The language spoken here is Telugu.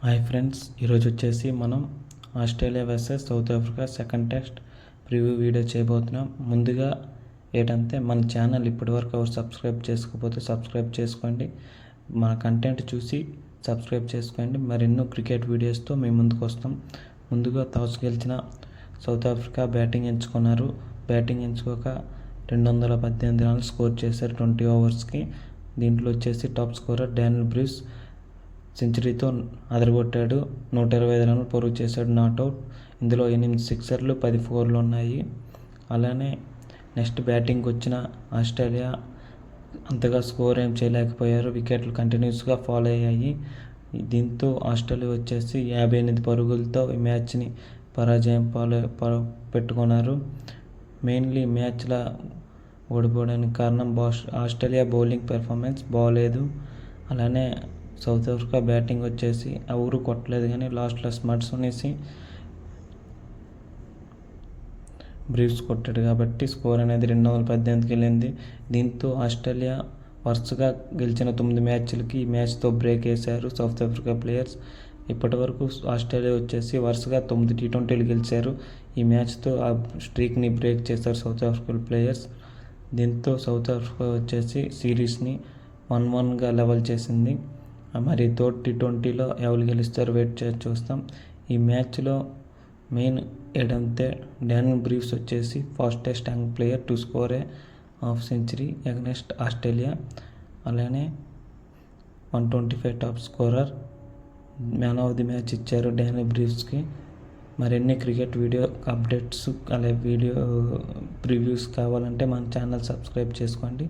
హాయ్ ఫ్రెండ్స్, ఈరోజు వచ్చేసి మనం Australia versus south Africa second test preview video చేయబోతున్నాం. ముందుగా ఏంటంటే మన ఛానల్ ఇప్పటివరకు ఎవరు సబ్స్క్రైబ్ చేసుకోకపోతే సబ్స్క్రైబ్ చేసుకోండి. మన కంటెంట్ చూసి సబ్స్క్రైబ్ చేసుకోండి. మరెన్నో క్రికెట్ వీడియోస్తో మేము ముందుకు వస్తాం. ముందుగా టాస్ గెలిచిన సౌత్ ఆఫ్రికా బ్యాటింగ్ ఎంచుకున్నారు. బ్యాటింగ్ ఎంచుకోక 218 రన్స్ స్కోర్ చేశారు 20 ఓవర్స్కి. దీంట్లో వచ్చేసి టాప్ స్కోరర్ డానియల్ బ్రూస్ సెంచరీతో అదరగొట్టాడు. 125 రన్లు పరుగు చేశాడు నాట్అవుట్. ఇందులో 8 సిక్సర్లు 10 ఫోర్లు ఉన్నాయి. అలానే నెక్స్ట్ బ్యాటింగ్కి వచ్చిన ఆస్ట్రేలియా అంతగా స్కోర్ ఏం చేయలేకపోయారు. వికెట్లు కంటిన్యూస్గా ఫాలో అయ్యాయి. దీంతో ఆస్ట్రేలియా వచ్చేసి 58 పరుగులతో ఈ మ్యాచ్ని పరాజయం పెట్టుకున్నారు. మెయిన్లీ మ్యాచ్లో ఓడిపోవడానికి కారణం ఆస్ట్రేలియా బౌలింగ్ పెర్ఫార్మెన్స్ బాగోలేదు. అలానే సౌత్ ఆఫ్రికా బ్యాటింగ్ వచ్చేసి ఎవరు కొట్టలేదు, కానీ లాస్ట్లో స్మట్స్ అనేసి బ్రీవ్స్ కొట్టాడు కాబట్టి స్కోర్ అనేది 218కి వెళ్ళింది. దీంతో ఆస్ట్రేలియా వరుసగా గెలిచిన 9 మ్యాచ్లకి ఈ మ్యాచ్తో బ్రేక్ వేశారు సౌత్ ఆఫ్రికా ప్లేయర్స్. ఇప్పటి వరకు ఆస్ట్రేలియా వచ్చేసి వరుసగా 9 T20లు గెలిచారు. ఈ మ్యాచ్తో ఆ స్ట్రీక్ని బ్రేక్ చేశారు సౌత్ ఆఫ్రికా ప్లేయర్స్. దీంతో సౌత్ ఆఫ్రికా వచ్చేసి సిరీస్ని 1-1గా లెవెల్ చేసింది. మరి థర్డ్ T20లో ఎవరు గెలుస్తారో వెయిట్ చేసి చూస్తాం. ఈ మ్యాచ్లో మెయిన్ ఏంటంటే డానియల్ బ్రూస్ వచ్చేసి fastest young player to score A half century against Australia. అలానే 125 top scorer, man of the match ఇచ్చారు డానియల్ బ్రూస్కి. మరిన్ని క్రికెట్ వీడియో అప్డేట్స్ అలాగే వీడియో ప్రివ్యూస్ కావాలంటే మన ఛానల్ సబ్స్క్రైబ్ చేసుకోండి.